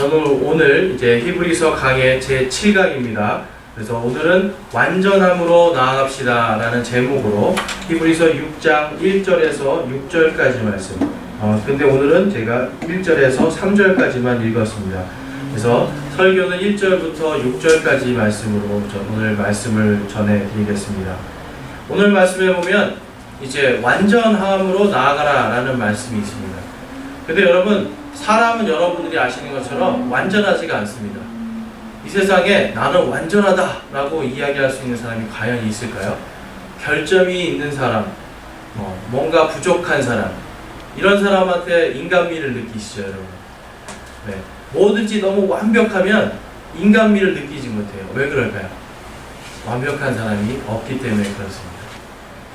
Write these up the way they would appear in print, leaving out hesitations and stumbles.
저는 오늘 이제 히브리서 강의 제 7강입니다. 그래서 오늘은 완전함으로 나아갑시다 라는 제목으로 히브리서 6장 1절에서 6절까지 말씀. 근데 오늘은 제가 1절에서 3절까지만 읽었습니다. 그래서 설교는 1절부터 6절까지 말씀으로 오늘 말씀을 전해드리겠습니다. 오늘 말씀에 보면 이제 완전함으로 나아가라 라는 말씀이 있습니다. 근데 여러분, 사람은 여러분들이 아시는 것처럼 완전하지가 않습니다. 이 세상에 나는 완전하다 라고 이야기할 수 있는 사람이 과연 있을까요? 결점이 있는 사람, 뭔가 부족한 사람, 이런 사람한테 인간미를 느끼시죠, 여러분? 네. 뭐든지 너무 완벽하면 인간미를 느끼지 못해요. 왜 그럴까요? 완벽한 사람이 없기 때문에 그렇습니다.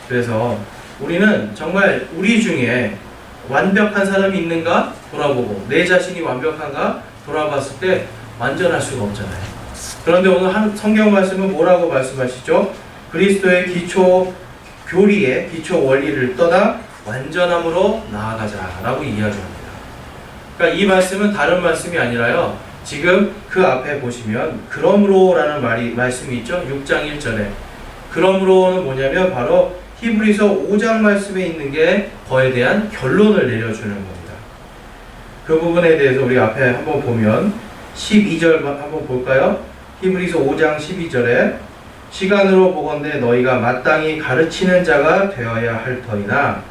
그래서 우리는 정말 우리 중에 완벽한 사람이 있는가 돌아보고 내 자신이 완벽한가 돌아봤을 때 완전할 수가 없잖아요. 그런데 오늘 성경 말씀은 뭐라고 말씀하시죠? 그리스도의 기초 교리의 기초 원리를 떠나 완전함으로 나아가자라고 이야기합니다. 그러니까 이 말씀은 다른 말씀이 아니라요. 지금 그 앞에 보시면 그러므로라는 말씀이 있죠. 6장 1절에. 그러므로는 뭐냐면 바로 히브리서 5장 말씀에 있는 게 그에 대한 결론을 내려주는 겁니다. 그 부분에 대해서 우리 앞에 한번 보면 12절 한번 볼까요? 히브리서 5장 12절에 시간으로 보건대 너희가 마땅히 가르치는 자가 되어야 할 터이나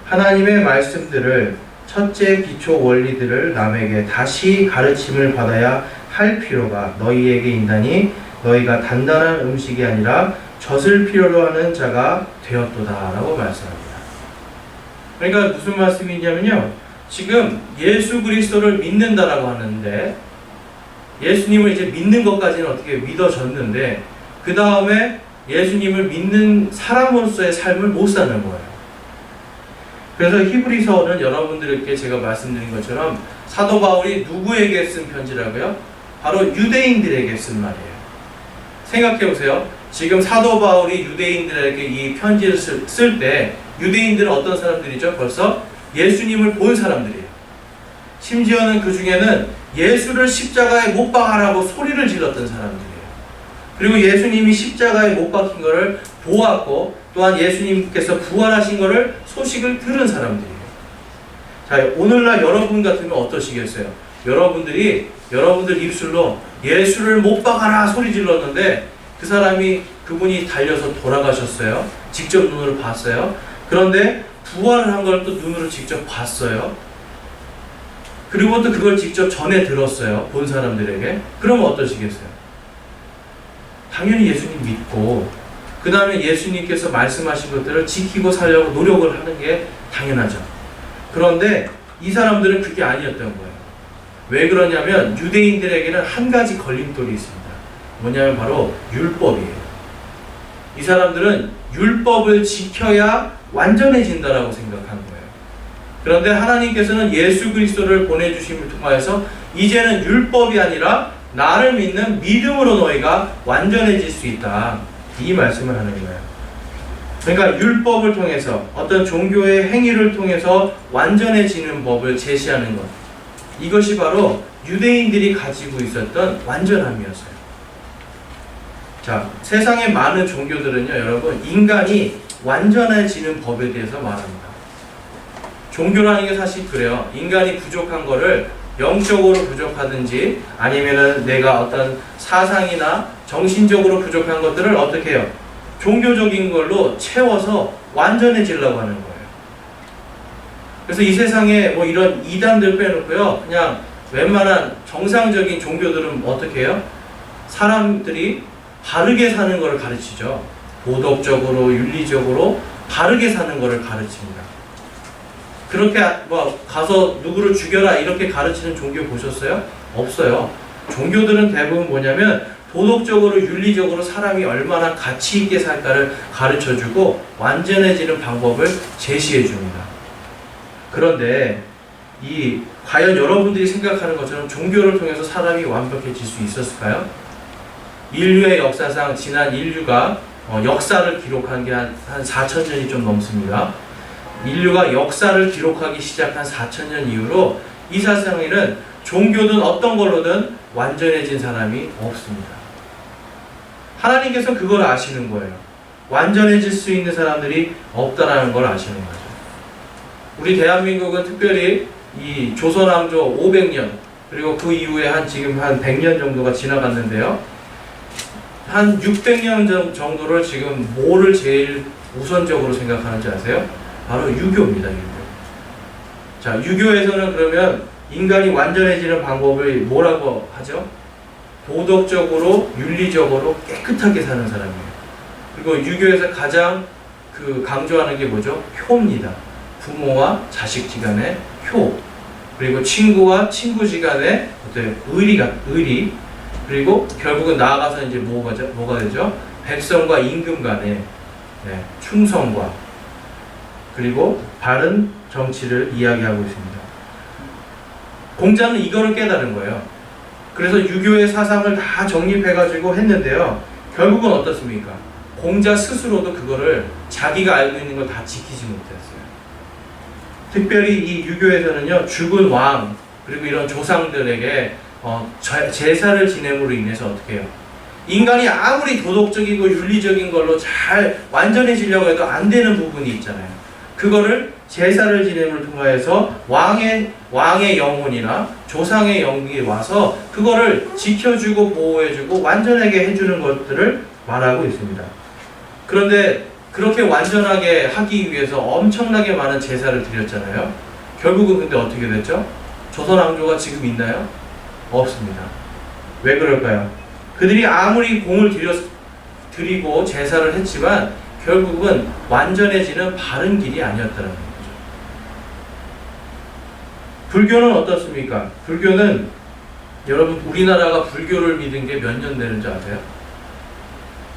하나님의 말씀들을 첫째 기초 원리들을 남에게 다시 가르침을 받아야 할 필요가 너희에게 있나니 너희가 단단한 음식이 아니라 젖을 필요로 하는 자가 되었도다 라고 말씀합니다. 그러니까 무슨 말씀이냐면요, 지금 예수 그리스도를 믿는다라고 하는데 예수님을 이제 믿는 것까지는 어떻게 믿어졌는데 그 다음에 예수님을 믿는 사람으로서의 삶을 못 사는 거예요. 그래서 히브리서는 여러분들께 제가 말씀드린 것처럼 사도 바울이 누구에게 쓴 편지라고요? 바로 유대인들에게 쓴 말이에요. 생각해 보세요. 지금 사도 바울이 유대인들에게 이 편지를 쓸 때 유대인들은 어떤 사람들이죠? 벌써 예수님을 본 사람들이에요. 심지어는 그 중에는 예수를 십자가에 못 박아라고 소리를 질렀던 사람들이에요. 그리고 예수님이 십자가에 못 박힌 것을 보았고 또한 예수님께서 부활하신 것을 소식을 들은 사람들이에요. 자, 오늘날 여러분 같으면 어떠시겠어요? 여러분들 입술로 예수를 못 박아라 소리 질렀는데 그분이 달려서 돌아가셨어요. 직접 눈으로 봤어요. 그런데 부활을 한 걸 또 눈으로 직접 봤어요. 그리고 또 그걸 직접 전해 들었어요. 본 사람들에게. 그러면 어떠시겠어요? 당연히 예수님 믿고 그 다음에 예수님께서 말씀하신 것들을 지키고 살려고 노력을 하는 게 당연하죠. 그런데 이 사람들은 그게 아니었던 거예요. 왜 그러냐면 유대인들에게는 한 가지 걸림돌이 있습니다. 뭐냐면 바로 율법이에요. 이 사람들은 율법을 지켜야 완전해진다라고 생각하는 거예요. 그런데 하나님께서는 예수 그리스도를 보내주심을 통하여서 이제는 율법이 아니라 나를 믿는 믿음으로 너희가 완전해질 수 있다. 이 말씀을 하는 거예요. 그러니까 율법을 통해서 어떤 종교의 행위를 통해서 완전해지는 법을 제시하는 것. 이것이 바로 유대인들이 가지고 있었던 완전함이었어요. 자, 세상의 많은 종교들은요, 여러분, 인간이 완전해지는 법에 대해서 말합니다. 종교라는 게 사실 그래요. 인간이 부족한 거를 영적으로 부족하든지 아니면은 내가 어떤 사상이나 정신적으로 부족한 것들을 어떻게 해요? 종교적인 걸로 채워서 완전해지려고 하는 거예요. 그래서 이 세상에 뭐 이런 이단들 빼놓고요, 그냥 웬만한 정상적인 종교들은 어떻게 해요? 사람들이 바르게 사는 것을 가르치죠. 도덕적으로, 윤리적으로 바르게 사는 것을 가르칩니다. 그렇게 가서 누구를 죽여라 이렇게 가르치는 종교 보셨어요? 없어요. 종교들은 대부분 뭐냐면 도덕적으로, 윤리적으로 사람이 얼마나 가치 있게 살까를 가르쳐주고 완전해지는 방법을 제시해줍니다. 그런데 과연 여러분들이 생각하는 것처럼 종교를 통해서 사람이 완벽해질 수 있었을까요? 인류의 역사상 지난 인류가 역사를 기록한 게 한 4,000년이 좀 넘습니다. 인류가 역사를 기록하기 시작한 4,000년 이후로 이 세상에는 종교든 어떤 걸로든 완전해진 사람이 없습니다. 하나님께서 그걸 아시는 거예요. 완전해질 수 있는 사람들이 없다라는 걸 아시는 거죠. 우리 대한민국은 특별히 이 조선왕조 500년 그리고 그 이후에 지금 한 100년 정도가 지나갔는데요. 한 600년 정도를 지금 뭐를 제일 우선적으로 생각하는지 아세요? 바로 유교입니다. 유교. 자, 유교에서는 그러면 인간이 완전해지는 방법을 뭐라고 하죠? 도덕적으로, 윤리적으로 깨끗하게 사는 사람이에요. 그리고 유교에서 가장 강조하는 게 뭐죠? 효입니다. 부모와 자식지간의 효. 그리고 친구와 친구지간의 어떤 의리. 그리고 결국은 나아가서 이제 뭐가 되죠? 백성과 임금 간의 충성과 그리고 바른 정치를 이야기하고 있습니다. 공자는 이거를 깨달은 거예요. 그래서 유교의 사상을 다 정립해가지고 했는데요. 결국은 어떻습니까? 공자 스스로도 그거를 자기가 알고 있는 걸 다 지키지 못했어요. 특별히 이 유교에서는요, 죽은 왕, 그리고 이런 조상들에게 제사를 지냄으로 인해서 어떻게 해요? 인간이 아무리 도덕적이고 윤리적인 걸로 잘 완전해지려고 해도 안 되는 부분이 있잖아요. 그거를 제사를 지냄을 통하여서 왕의 영혼이나 조상의 영이 와서 그거를 지켜주고 보호해주고 완전하게 해주는 것들을 말하고 있습니다. 그런데 그렇게 완전하게 하기 위해서 엄청나게 많은 제사를 드렸잖아요. 결국은 근데 어떻게 됐죠? 조선 왕조가 지금 있나요? 없습니다. 왜 그럴까요? 그들이 아무리 공을 드리고 제사를 했지만 결국은 완전해지는 바른 길이 아니었다는 거죠. 불교는 어떻습니까? 불교는 여러분 우리나라가 불교를 믿은 게 몇 년 되는지 아세요?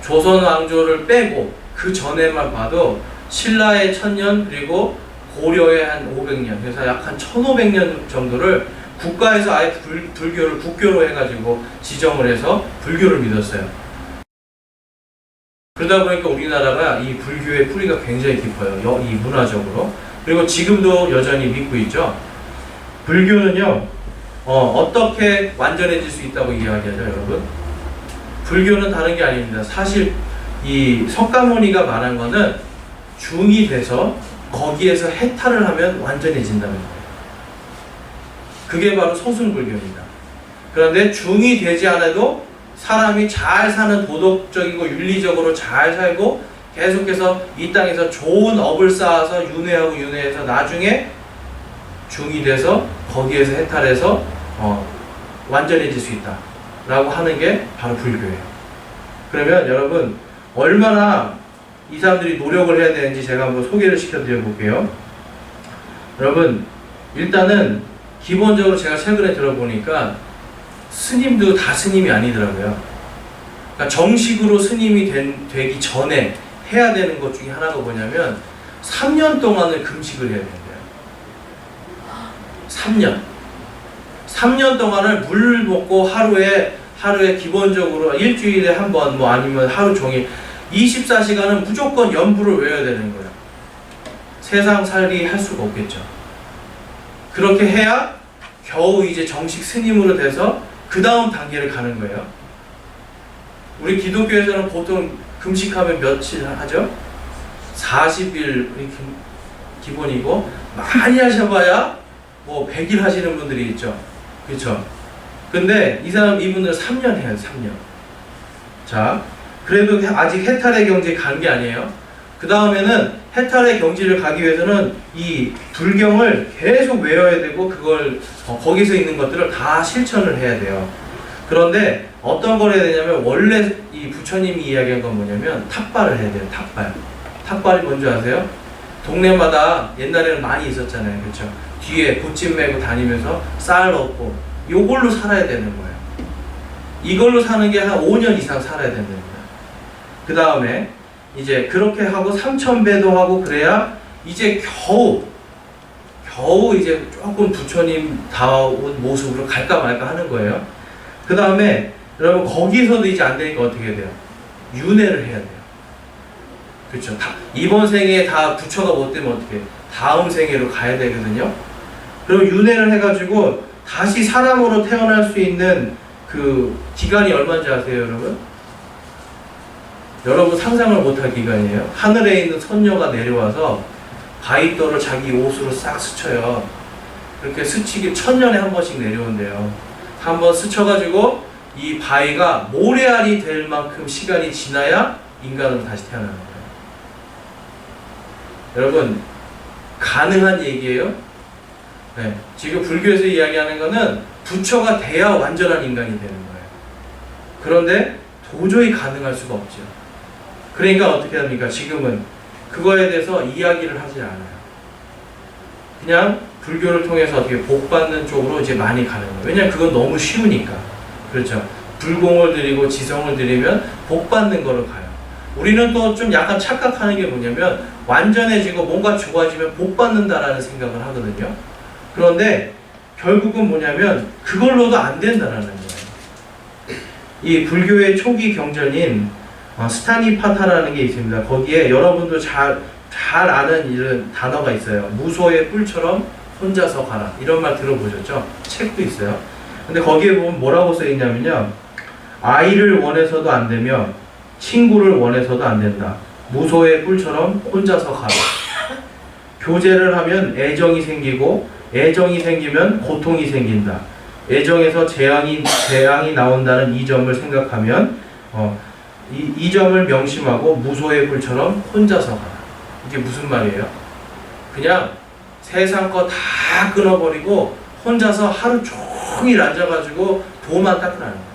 조선 왕조를 빼고 그 전에만 봐도 신라의 1000년 그리고 고려의 한 500년 그래서 약 한 1500년 정도를 국가에서 아예 불교를 국교로 해가지고 지정을 해서 불교를 믿었어요. 그러다 보니까 우리나라가 이 불교의 뿌리가 굉장히 깊어요. 이 문화적으로. 그리고 지금도 여전히 믿고 있죠. 불교는요, 어떻게 완전해질 수 있다고 이야기하죠, 여러분? 불교는 다른 게 아닙니다. 사실 이 석가모니가 말한 거는 중이 돼서 거기에서 해탈을 하면 완전해진다는 거예요. 그게 바로 소승불교입니다. 그런데 중이 되지 않아도 사람이 잘 사는 도덕적이고 윤리적으로 잘 살고 계속해서 이 땅에서 좋은 업을 쌓아서 윤회해서 나중에 중이 돼서 거기에서 해탈해서 완전해질 수 있다 라고 하는 게 바로 불교예요. 그러면 여러분 얼마나 이 사람들이 노력을 해야 되는지 제가 한번 소개를 시켜드려 볼게요. 여러분 일단은 기본적으로 제가 최근에 들어보니까 스님도 다 스님이 아니더라고요. 그러니까 정식으로 스님이 되기 전에 해야 되는 것 중에 하나가 뭐냐면 3년 동안을 금식을 해야 된대요. 3년 동안을 물 먹고 하루에 기본적으로 일주일에 한 번 뭐 아니면 하루 종일 24시간은 무조건 연부를 외워야 되는 거예요. 세상 살이 할 수가 없겠죠. 그렇게 해야 겨우 이제 정식 스님으로 돼서 그 다음 단계를 가는 거예요. 우리 기독교에서는 보통 금식하면 며칠 하죠? 40일 기본이고 많이 하셔봐야 뭐 100일 하시는 분들이 있죠. 그렇죠? 근데 이분들은 3년 해요. 3년. 자, 그래도 아직 해탈의 경지에 간 게 아니에요. 그 다음에는 해탈의 경지를 가기 위해서는 이 불경을 계속 외워야 되고 그걸 거기서 있는 것들을 다 실천을 해야 돼요. 그런데 어떤 걸 해야 되냐면 원래 이 부처님이 이야기한 건 뭐냐면 탑발을 해야 돼요. 탑발이 뭔지 아세요? 동네마다 옛날에는 많이 있었잖아요. 그렇죠? 뒤에 붓집 메고 다니면서 쌀 얻고 요걸로 살아야 되는 거예요. 이걸로 사는 게 한 5년 이상 살아야 된답니다. 그 다음에 이제 그렇게 하고 3000배도 하고 그래야 이제 겨우 이제 조금 부처님 다운 모습으로 갈까 말까 하는 거예요. 그 다음에 여러분 거기서도 이제 안 되니까 어떻게 돼요? 윤회를 해야 돼요. 그렇죠? 이번 생에 다 부처가 못 되면 어떻게 해요? 다음 생애로 가야 되거든요. 그럼 윤회를 해가지고 다시 사람으로 태어날 수 있는 그 기간이 얼마인지 아세요, 여러분? 여러분 상상을 못할 기간이에요. 하늘에 있는 선녀가 내려와서 바위돌을 자기 옷으로 싹 스쳐요. 그렇게 스치기 1000년에 한 번씩 내려온대요. 한 번 스쳐가지고 이 바위가 모래알이 될 만큼 시간이 지나야 인간은 다시 태어나는 거예요. 여러분, 가능한 얘기예요? 네, 지금 불교에서 이야기하는 거는 부처가 돼야 완전한 인간이 되는 거예요. 그런데 도저히 가능할 수가 없죠. 그러니까 어떻게 합니까? 지금은 그거에 대해서 이야기를 하지 않아요. 그냥 불교를 통해서 어떻게 복받는 쪽으로 이제 많이 가는 거예요. 왜냐하면 그건 너무 쉬우니까. 그렇죠. 불공을 드리고 지성을 드리면 복받는 거로 가요. 우리는 또 좀 약간 착각하는 게 뭐냐면 완전해지고 뭔가 좋아지면 복받는다라는 생각을 하거든요. 그런데 결국은 뭐냐면 그걸로도 안 된다라는 거예요. 이 불교의 초기 경전인 스타니파타라는 게 있습니다. 거기에 여러분도 잘 아는 이런 단어가 있어요. 무소의 뿔처럼 혼자서 가라. 이런 말 들어보셨죠? 책도 있어요. 근데 거기에 보면 뭐라고 써있냐면요. 아이를 원해서도 안 되며 친구를 원해서도 안 된다. 무소의 뿔처럼 혼자서 가라. 교제를 하면 애정이 생기고 애정이 생기면 고통이 생긴다. 애정에서 재앙이 나온다는 이 점을 생각하면 이 점을 명심하고 무소의 뿔처럼 혼자서 가라. 이게 무슨 말이에요? 그냥 세상 거 다 끊어버리고 혼자서 하루 종일 앉아가지고 도만 닦으라는 거예요.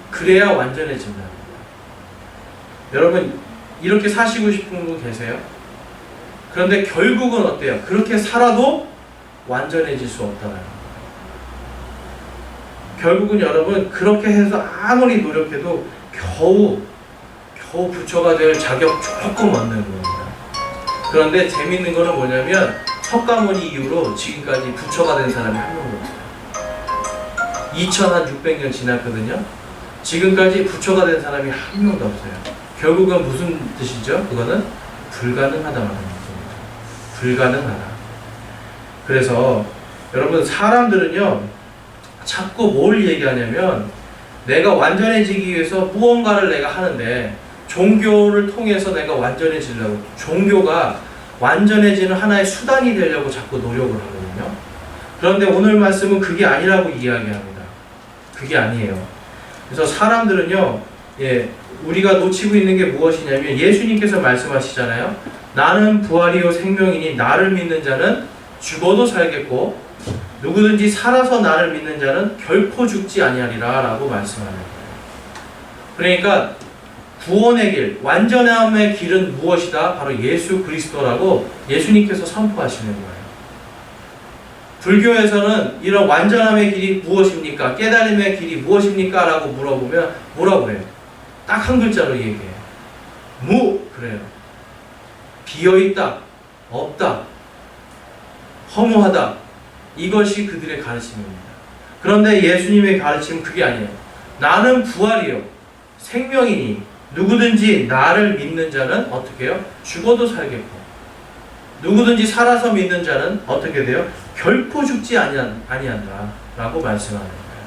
그래야 완전해진다는 거예요. 여러분, 이렇게 사시고 싶은 분 계세요? 그런데 결국은 어때요? 그렇게 살아도 완전해질 수 없다는 거예요. 결국은 여러분, 그렇게 해서 아무리 노력해도 겨우 부처가 될 자격 조금 얻는 겁니다. 그런데 재밌는 거는 뭐냐면 석가모니 이후로 지금까지 부처가 된 사람이 한 명도 없어요. 2600년 지났거든요. 지금까지 부처가 된 사람이 한 명도 없어요. 결국은 무슨 뜻이죠? 그거는 불가능하다는 뜻입니다. 불가능하다. 그래서 여러분, 사람들은요 자꾸 뭘 얘기하냐면 내가 완전해지기 위해서 무언가를 내가 하는데 종교를 통해서 내가 완전해지려고, 종교가 완전해지는 하나의 수단이 되려고 자꾸 노력을 하거든요. 그런데 오늘 말씀은 그게 아니라고 이야기합니다. 그게 아니에요. 그래서 사람들은요, 우리가 놓치고 있는 게 무엇이냐면 예수님께서 말씀하시잖아요. 나는 부활이요 생명이니 나를 믿는 자는 죽어도 살겠고 누구든지 살아서 나를 믿는 자는 결코 죽지 아니하리라 라고 말씀하는 거예요. 그러니까 구원의 길, 완전함의 길은 무엇이다? 바로 예수 그리스도라고 예수님께서 선포하시는 거예요. 불교에서는 이런 완전함의 길이 무엇입니까? 깨달음의 길이 무엇입니까? 라고 물어보면 뭐라고 해요? 딱 한 글자로 얘기해요. 그래요. 비어있다, 없다, 허무하다. 이것이 그들의 가르침입니다. 그런데 예수님의 가르침은 그게 아니에요. 나는 부활이요 생명이니 누구든지 나를 믿는 자는 어떻게 해요? 죽어도 살겠고 누구든지 살아서 믿는 자는 어떻게 돼요? 결코 죽지 아니한다 라고 말씀하는 거예요.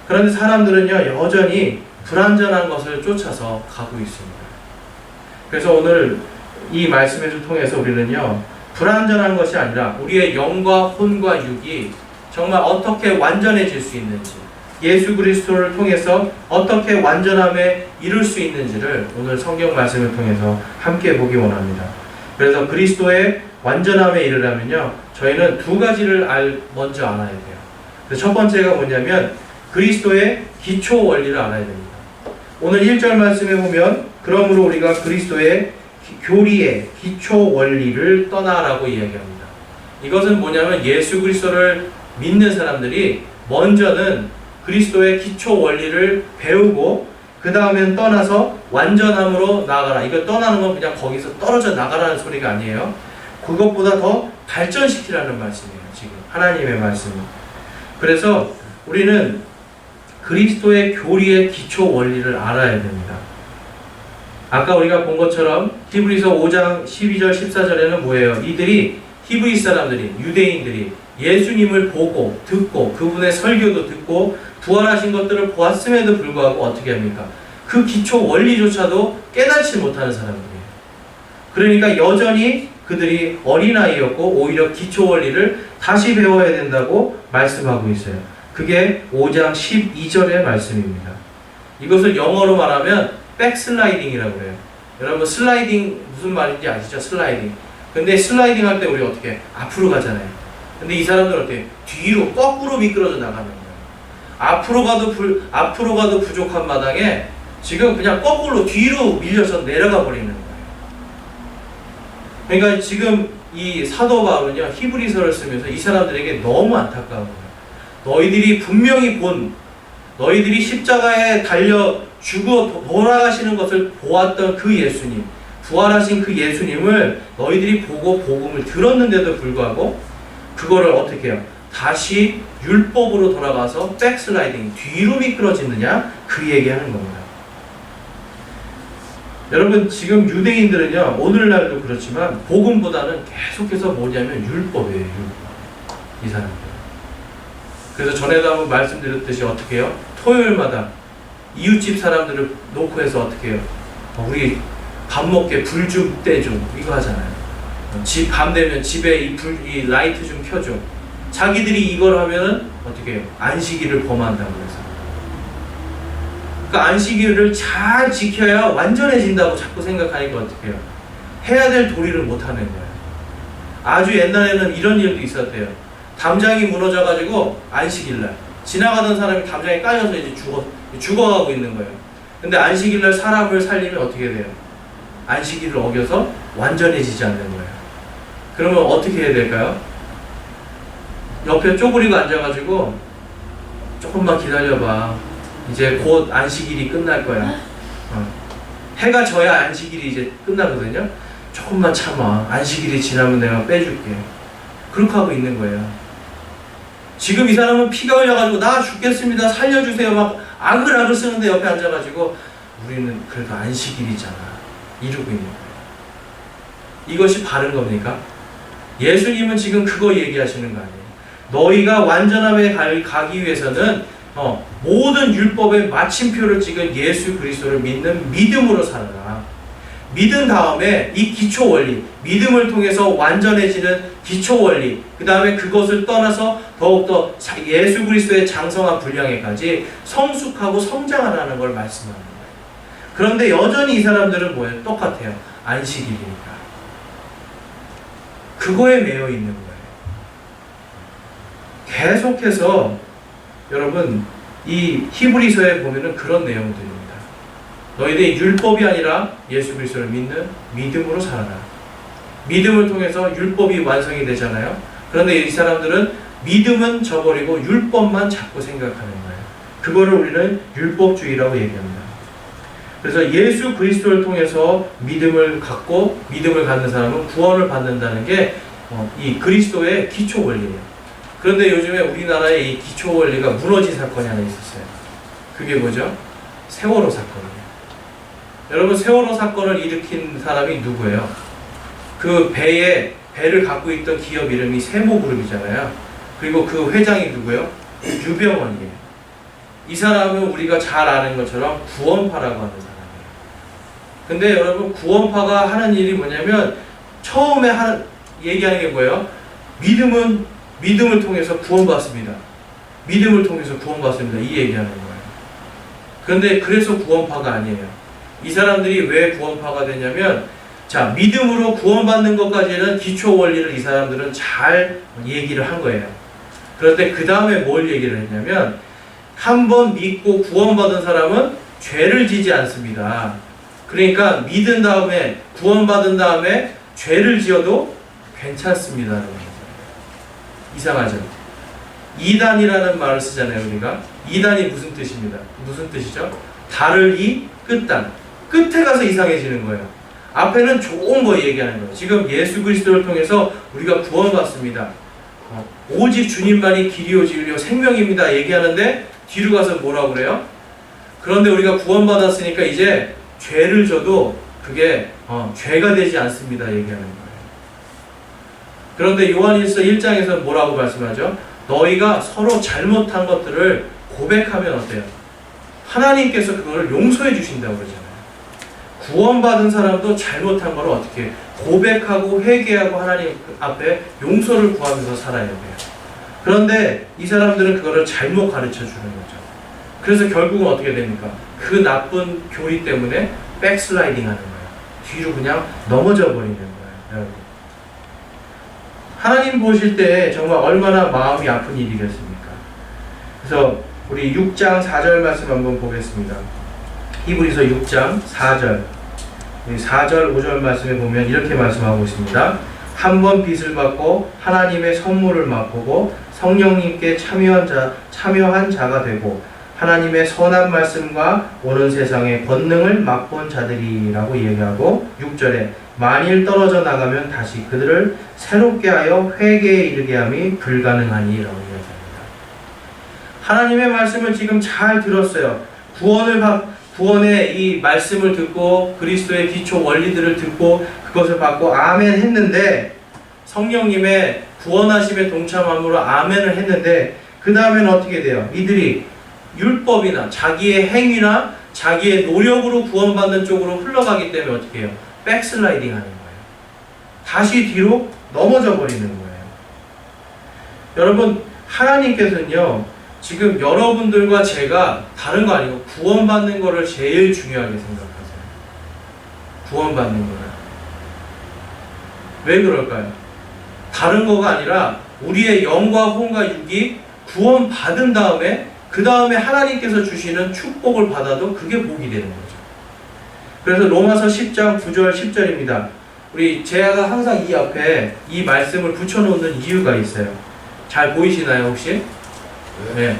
그런데 사람들은요 여전히 불완전한 것을 쫓아서 가고 있습니다. 그래서 오늘 이 말씀을 통해서 우리는요 불완전한 것이 아니라 우리의 영과 혼과 육이 정말 어떻게 완전해질 수 있는지, 예수 그리스도를 통해서 어떻게 완전함에 이룰 수 있는지를 오늘 성경 말씀을 통해서 함께 보기 원합니다. 그래서 그리스도의 완전함에 이르려면요 저희는 두 가지를 먼저 알아야 돼요. 첫 번째가 뭐냐면 그리스도의 기초 원리를 알아야 됩니다. 오늘 1절 말씀에 보면 그러므로 우리가 그리스도의 교리의 기초 원리를 떠나라고 이야기합니다. 이것은 뭐냐면 예수 그리스도를 믿는 사람들이 먼저는 그리스도의 기초 원리를 배우고 그 다음엔 떠나서 완전함으로 나아가라. 이거 떠나는 건 그냥 거기서 떨어져 나가라는 소리가 아니에요. 그것보다 더 발전시키라는 말씀이에요. 지금 하나님의 말씀은. 그래서 우리는 그리스도의 교리의 기초 원리를 알아야 됩니다. 아까 우리가 본 것처럼 히브리서 5장 12절 14절에는 뭐예요? 이들이 히브리 사람들이 유대인들이 예수님을 보고 듣고 그분의 설교도 듣고 부활하신 것들을 보았음에도 불구하고 어떻게 합니까? 그 기초 원리조차도 깨닫지 못하는 사람들이에요. 그러니까 여전히 그들이 어린아이였고 오히려 기초 원리를 다시 배워야 된다고 말씀하고 있어요. 그게 5장 12절의 말씀입니다. 이것을 영어로 말하면 백슬라이딩이라고 해요. 여러분 슬라이딩 무슨 말인지 아시죠? 슬라이딩. 근데 슬라이딩 할 때 우리 어떻게 앞으로 가잖아요. 근데 이 사람들은 어떻게 뒤로 거꾸로 미끄러져 나가는 거예요. 앞으로 가도 부족한 마당에 지금 그냥 거꾸로 뒤로 밀려서 내려가 버리는 거예요. 그러니까 지금 이 사도 바울은요 히브리서를 쓰면서 이 사람들에게 너무 안타까운 거예요. 너희들이 분명히 너희들이 십자가에 달려 죽어 돌아가시는 것을 보았던 그 예수님, 부활하신 그 예수님을 너희들이 보고 복음을 들었는데도 불구하고 그거를 어떻게 해요? 다시 율법으로 돌아가서 백슬라이딩, 뒤로 미끄러지느냐? 그 얘기하는 겁니다. 여러분 지금 유대인들은요 오늘날도 그렇지만 복음보다는 계속해서 뭐냐면 율법이에요. 율법. 이 사람들. 그래서 전에도 한번 말씀드렸듯이 어떻게 해요? 토요일마다 이웃집 사람들을 놓고 해서 어떻게 해요? 우리 밥 먹게 불 좀 떼줘 이거 하잖아요. 밤 되면 집에 이 라이트 좀 켜줘. 자기들이 이걸 하면은 어떻게 해요? 안식일을 범한다고 해서. 그러니까 안식일을 잘 지켜야 완전해진다고 자꾸 생각하니까 어떻게 해요? 해야 될 도리를 못하는 거예요. 아주 옛날에는 이런 일도 있었대요. 담장이 무너져가지고 안식일날 지나가던 사람이 담장에 깔려서 이제 죽어가고 있는 거예요. 근데 안식일날 사람을 살리면 어떻게 돼요? 안식일을 어겨서 완전해지지 않는 거예요. 그러면 어떻게 해야 될까요? 옆에 쪼그리고 앉아가지고 조금만 기다려봐. 이제 곧 안식일이 끝날 거야. 해가 져야 안식일이 이제 끝나거든요. 조금만 참아. 안식일이 지나면 내가 빼줄게. 그렇게 하고 있는 거예요. 지금 이 사람은 피가 흘려가지고 나 죽겠습니다. 살려주세요. 막 아글아글 쓰는데 옆에 앉아가지고 우리는 그래도 안식일이잖아. 이러고 있는 거예요. 이것이 바른 겁니까? 예수님은 지금 그거 얘기하시는 거 아니에요. 너희가 완전함에 가기 위해서는 모든 율법의 마침표를 찍은 예수 그리스도를 믿는 믿음으로 살아라. 믿은 다음에 이 기초 원리, 믿음을 통해서 완전해지는 기초 원리, 그 다음에 그것을 떠나서 더욱더 예수 그리스도의 장성한 분량에까지 성숙하고 성장하라는 걸 말씀하는 거예요. 그런데 여전히 이 사람들은 뭐예요? 똑같아요. 안식일이니까. 그거에 매여 있는 거예요. 계속해서 여러분 이 히브리서에 보면은 그런 내용들입니다. 너희들이 율법이 아니라 예수 그리스도를 믿는 믿음으로 살아라. 믿음을 통해서 율법이 완성이 되잖아요. 그런데 이 사람들은 믿음은 저버리고 율법만 자꾸 생각하는 거예요. 그거를 우리는 율법주의라고 얘기합니다. 그래서 예수 그리스도를 통해서 믿음을 갖고 믿음을 갖는 사람은 구원을 받는다는 게 이 그리스도의 기초 원리예요. 그런데 요즘에 우리나라에 이 기초 원리가 무너진 사건이 하나 있었어요. 그게 뭐죠? 세월호 사건이에요. 여러분 세월호 사건을 일으킨 사람이 누구예요? 그 배를 갖고 있던 기업 이름이 세모그룹이잖아요. 그리고 그 회장이 누구예요? 유병원이에요. 이 사람은 우리가 잘 아는 것처럼 구원파라고 하는 사람이에요. 근데 여러분 구원파가 하는 일이 뭐냐면 처음에 얘기하는 게 뭐예요? 믿음을 통해서 구원받습니다. 믿음을 통해서 구원받습니다. 이 얘기하는 거예요. 그런데 그래서 구원파가 아니에요. 이 사람들이 왜 구원파가 되냐면 자, 믿음으로 구원받는 것까지는 기초 원리를 이 사람들은 잘 얘기를 한 거예요. 그런데 그 다음에 뭘 얘기를 했냐면 한 번 믿고 구원받은 사람은 죄를 지지 않습니다. 그러니까 믿은 다음에 구원받은 다음에 죄를 지어도 괜찮습니다. 이상하죠? 이단이라는 말을 쓰잖아요. 우리가 이단이 무슨 뜻입니다. 무슨 뜻이죠? 달을 이 끝단. 끝에 가서 이상해지는 거예요. 앞에는 좋은 거 얘기하는 거예요. 지금 예수 그리스도를 통해서 우리가 구원받습니다. 오직 주님만이 길이 오직 진리요 생명입니다. 얘기하는데 뒤로 가서 뭐라고 그래요? 그런데 우리가 구원받았으니까 이제 죄를 져도 그게 죄가 되지 않습니다. 얘기하는 거예요. 그런데 요한일서 1장에서 뭐라고 말씀하죠? 너희가 서로 잘못한 것들을 고백하면 어때요? 하나님께서 그걸 용서해 주신다고 그러잖아요. 구원받은 사람도 잘못한 걸 어떻게 고백하고 회개하고 하나님 앞에 용서를 구하면서 살아야 돼요. 그런데 이 사람들은 그거를 잘못 가르쳐 주는 거죠. 그래서 결국은 어떻게 됩니까? 그 나쁜 교리 때문에 백슬라이딩 하는 거예요. 뒤로 그냥 넘어져 버리는 거예요. 여러분. 하나님 보실 때 정말 얼마나 마음이 아픈 일이겠습니까? 그래서 우리 6장 4절 말씀 한번 보겠습니다. 히브리서 6장 4절 4절 5절 말씀에 보면 이렇게 말씀하고 있습니다. 한 번 빚을 받고 하나님의 선물을 맛보고 성령님께 참여한 자가 되고 하나님의 선한 말씀과 오는 세상의 권능을 맛본 자들이라고 얘기하고 6절에 만일 떨어져 나가면 다시 그들을 새롭게 하여 회개에 이르게 함이 불가능하니 라고 이야기합니다. 하나님의 말씀을 지금 잘 들었어요. 구원의 이 말씀을 듣고 그리스도의 기초 원리들을 듣고 그것을 받고 아멘 했는데 성령님의 구원하심에 동참함으로 아멘을 했는데 그 다음에는 어떻게 돼요? 이들이 율법이나 자기의 행위나 자기의 노력으로 구원받는 쪽으로 흘러가기 때문에 어떻게 해요? 백슬라이딩 하는 거예요. 다시 뒤로 넘어져 버리는 거예요. 여러분, 하나님께서는요, 지금 여러분들과 제가 다른 거 아니고 구원받는 거를 제일 중요하게 생각하세요. 구원받는 거를. 왜 그럴까요? 다른 거가 아니라 우리의 영과 혼과 육이 구원받은 다음에 그 다음에 하나님께서 주시는 축복을 받아도 그게 복이 되는 거죠. 그래서 로마서 10장 9절 10절입니다. 우리 제가 항상 이 앞에 이 말씀을 붙여놓는 이유가 있어요. 잘 보이시나요 혹시? 네.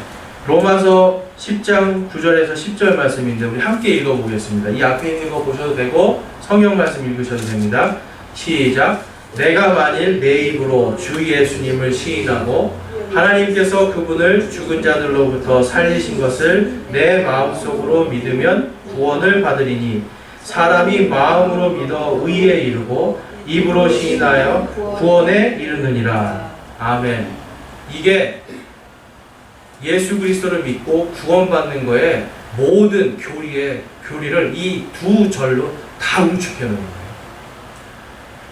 로마서 10장 9절에서 10절 말씀인데 우리 함께 읽어보겠습니다. 이 앞에 있는 거 보셔도 되고 성경 말씀 읽으셔도 됩니다. 시작. 내가 만일 내 입으로 주 예수님을 시인하고 하나님께서 그분을 죽은 자들로부터 살리신 것을 내 마음속으로 믿으면 구원을 받으리니 사람이 마음으로 믿어 의에 이르고 입으로 시인하여 구원에 이르느니라. 아멘. 이게 예수 그리스도를 믿고 구원받는 거에 모든 교리를 이 두 절로 다 응축해 놓은 거예요.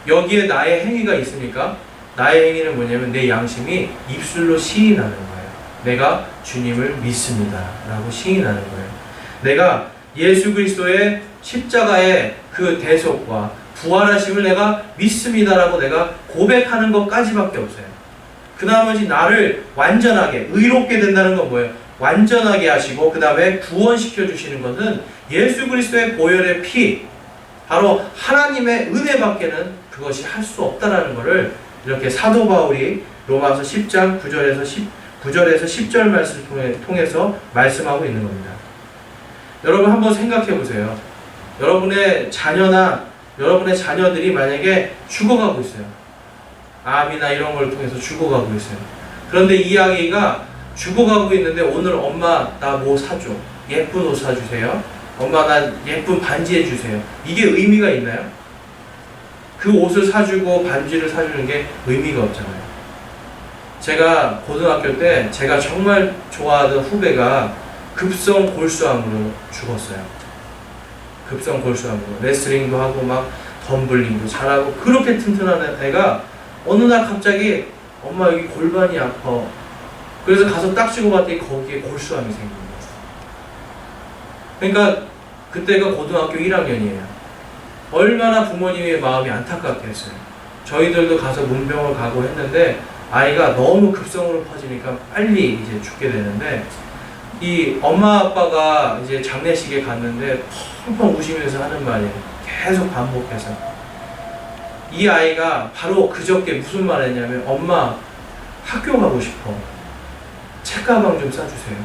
여기에 나의 행위가 있으니까 나의 행위는 뭐냐면 내 양심이 입술로 시인하는 거예요. 내가 주님을 믿습니다 라고 시인하는 거예요. 내가 예수 그리스도의 십자가의 그 대속과 부활하심을 내가 믿습니다 라고 내가 고백하는 것까지밖에 없어요. 그 나머지 나를 완전하게 의롭게 된다는 건 뭐예요? 완전하게 하시고 그 다음에 구원시켜 주시는 것은 예수 그리스도의 보혈의 피, 바로 하나님의 은혜밖에는 그것이 할 수 없다라는 것을 이렇게 사도 바울이 로마서 10장 9절에서 10절 말씀을 통해서 말씀하고 있는 겁니다. 여러분 한번 생각해 보세요. 여러분의 자녀들이 만약에 죽어가고 있어요. 암이나 이런 걸 통해서 죽어가고 있어요. 그런데 이 아이가 죽어가고 있는데 오늘 엄마 나 뭐 사줘. 예쁜 옷 사주세요. 엄마 나 예쁜 반지 해주세요. 이게 의미가 있나요? 그 옷을 사주고 반지를 사주는 게 의미가 없잖아요. 제가 고등학교 때 제가 정말 좋아하던 후배가 급성 골수암으로 죽었어요. 급성 골수암으로. 레슬링도 하고 막 덤블링도 잘하고 그렇게 튼튼한 애가 어느 날 갑자기 엄마 여기 골반이 아파. 그래서 가서 딱 쥐고 봤더니 거기에 골수암이 생긴 거예요. 그러니까 그때가 고등학교 1학년이에요. 얼마나 부모님의 마음이 안타깝겠어요. 저희들도 가서 문병을 가고 했는데 아이가 너무 급성으로 퍼지니까 빨리 이제 죽게 되는데 이 엄마 아빠가 이제 장례식에 갔는데 펑펑 우시면서 하는 말이에요. 계속 반복해서. 이 아이가 바로 그저께 무슨 말 했냐면 엄마 학교 가고 싶어. 책가방 좀 싸주세요.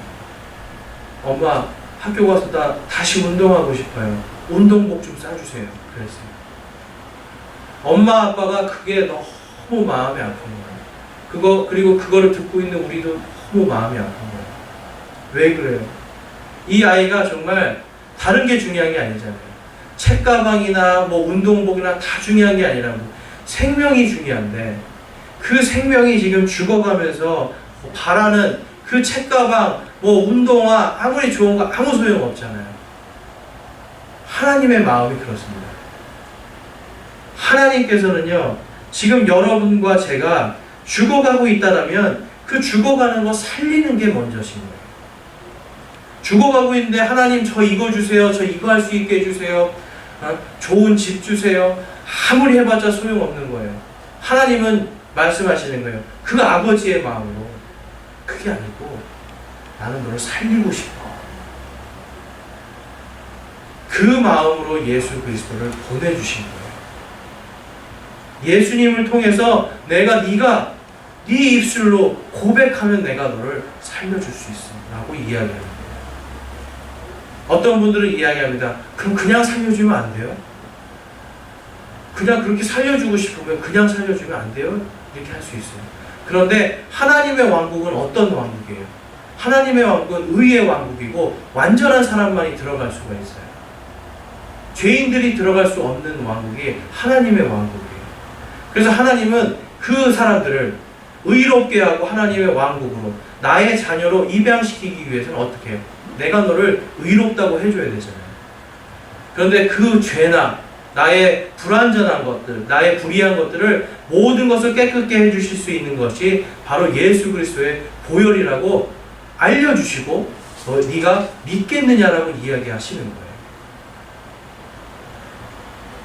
엄마 학교 가서 다시 운동하고 싶어요. 운동복 좀 싸주세요. 그랬어요. 엄마 아빠가 그게 너무 마음이 아픈 거예요. 그리고 그거를 듣고 있는 우리도 너무 마음이 아픈 거예요. 왜 그래요? 이 아이가 정말 다른 게 중요한 게 아니잖아요. 책가방이나 뭐 운동복이나 다 중요한 게 아니라 생명이 중요한데 그 생명이 지금 죽어가면서 바라는 그 책가방, 운동화, 아무리 좋은 거 아무 소용 없잖아요. 하나님의 마음이 그렇습니다. 하나님께서는요, 지금 여러분과 제가 죽어가고 있다라면 그 죽어가는 거 살리는 게 먼저신 거예요. 죽어가고 있는데 하나님 저 이거 주세요. 저 이거 할 수 있게 해주세요. 좋은 집 주세요. 아무리 해봤자 소용없는 거예요. 하나님은 말씀하시는 거예요. 그 아버지의 마음으로. 그게 아니고 나는 너를 살리고 싶어. 그 마음으로 예수 그리스도를 보내주신 거예요. 예수님을 통해서 네가 네 입술로 고백하면 내가 너를 살려줄 수 있어 라고 이야기합니다. 어떤 분들은 이야기합니다. 그럼 그냥 살려주면 안 돼요? 그냥 그렇게 살려주고 싶으면 그냥 살려주면 안 돼요? 이렇게 할 수 있어요. 그런데 하나님의 왕국은 어떤 왕국이에요? 하나님의 왕국은 의의 왕국이고 완전한 사람만이 들어갈 수가 있어요. 죄인들이 들어갈 수 없는 왕국이 하나님의 왕국이에요. 그래서 하나님은 그 사람들을 의롭게 하고 하나님의 왕국으로 나의 자녀로 입양시키기 위해서는 어떻게 해요? 내가 너를 의롭다고 해줘야 되잖아요. 그런데 그 죄나 나의 불완전한 것들, 나의 불의한 것들을 모든 것을 깨끗게 해주실 수 있는 것이 바로 예수 그리스도의 보혈이라고 알려주시고 네가 믿겠느냐라고 이야기하시는 거예요.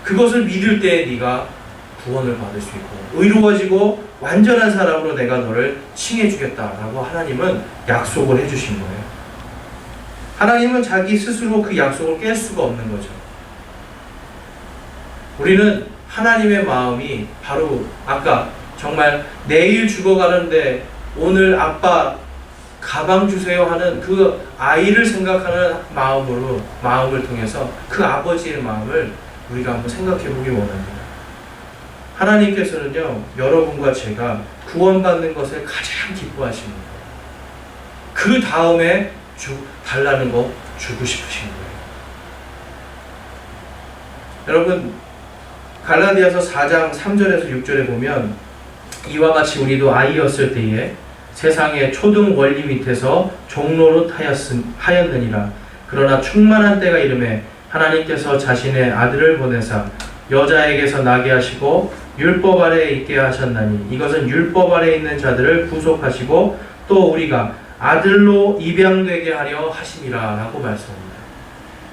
그것을 믿을 때 네가 구원을 받을 수 있고 의로워지고 완전한 사람으로 내가 너를 칭해주겠다라고 하나님은 약속을 해주신 거예요. 하나님은 자기 스스로 그 약속을 깰 수가 없는 거죠. 우리는 하나님의 마음이 바로 아까 정말 내일 죽어가는데 오늘 아빠 가방 주세요 하는 그 아이를 생각하는 마음을 통해서 그 아버지의 마음을 우리가 한번 생각해 보기 원합니다. 하나님께서는요, 여러분과 제가 구원받는 것을 가장 기뻐하십니다. 그 다음에 달라는 거 주고 싶으신 거예요. 여러분, 갈라디아서 4장 3절에서 6절에 보면 이와 같이 우리도 아이였을 때에 세상의 초등 원리 밑에서 종로로 하였느니라. 그러나 충만한 때가 이르매 하나님께서 자신의 아들을 보내사 여자에게서 나게 하시고 율법 아래에 있게 하셨나니 이것은 율법 아래에 있는 자들을 구속하시고 또 우리가 아들로 입양되게 하려 하심이라 라고 말씀합니다.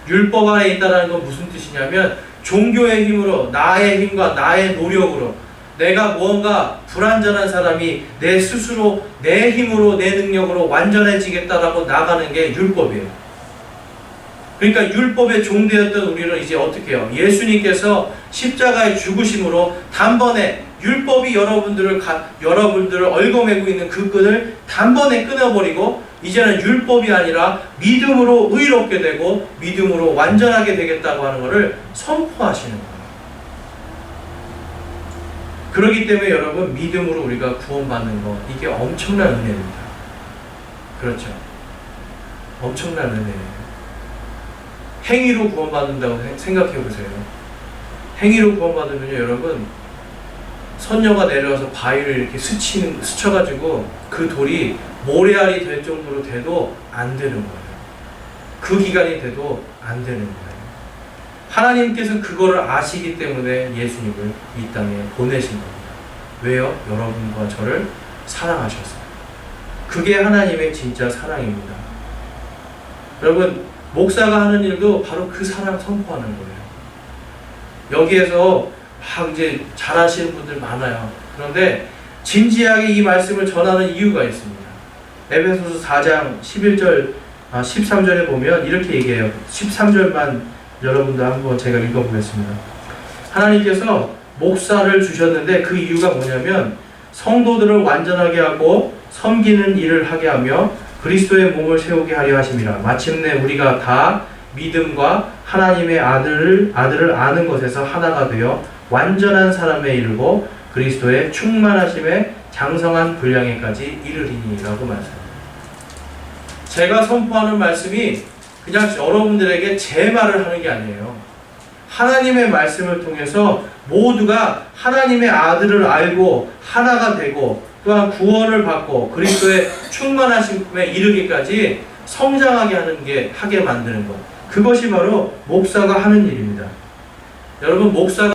율법 아래에 있다는 건 무슨 뜻이냐면 종교의 힘으로, 나의 힘과 나의 노력으로 내가 무언가 불완전한 사람이 내 스스로 내 힘으로 내 능력으로 완전해지겠다라고 나가는 게 율법이에요. 그러니까 율법의 종되었던 우리는 이제 어떻게 해요? 예수님께서 십자가의 죽으심으로 단번에 율법이 여러분들을 얽어매고 있는 그 끈을 단번에 끊어버리고 이제는 율법이 아니라 믿음으로 의롭게 되고 믿음으로 완전하게 되겠다고 하는 것을 선포하시는 거예요. 그렇기 때문에 여러분, 믿음으로 우리가 구원받는 것, 이게 엄청난 은혜입니다. 그렇죠? 엄청난 은혜예요. 행위로 구원받는다고 생각해 보세요. 행위로 구원받으면요, 여러분, 선녀가 내려와서 바위를 이렇게 스쳐가지고 그 돌이 모래알이 될 정도로 돼도 안 되는 거예요. 그 기간이 돼도 안 되는 거예요. 하나님께서 그거를 아시기 때문에 예수님을 이 땅에 보내신 겁니다. 왜요? 여러분과 저를 사랑하셔서. 그게 하나님의 진짜 사랑입니다. 여러분, 목사가 하는 일도 바로 그 사랑 선포하는 거예요. 여기에서 막 이제 잘하시는 분들 많아요. 그런데 진지하게 이 말씀을 전하는 이유가 있습니다. 에베소서 4장 13절에 보면 이렇게 얘기해요. 13절만 여러분들 한번 제가 읽어보겠습니다. 하나님께서 목사를 주셨는데 그 이유가 뭐냐면 성도들을 완전하게 하고 섬기는 일을 하게 하며 그리스도의 몸을 세우게 하려 하심이라. 마침내 우리가 다 믿음과 하나님의 아들을 아는 것에서 하나가 되어 완전한 사람에 이르고 그리스도의 충만하심에 장성한 분량에까지 이르리니라고 말씀합니다. 제가 선포하는 말씀이 그냥 여러분들에게 제 말을 하는 게 아니에요. 하나님의 말씀을 통해서 모두가 하나님의 아들을 알고 하나가 되고 또한 구원을 받고 그리스도의 충만하심에 이르기까지 성장하게 하게 만드는 것. 그것이 바로 목사가 하는 일입니다. 여러분, 목사가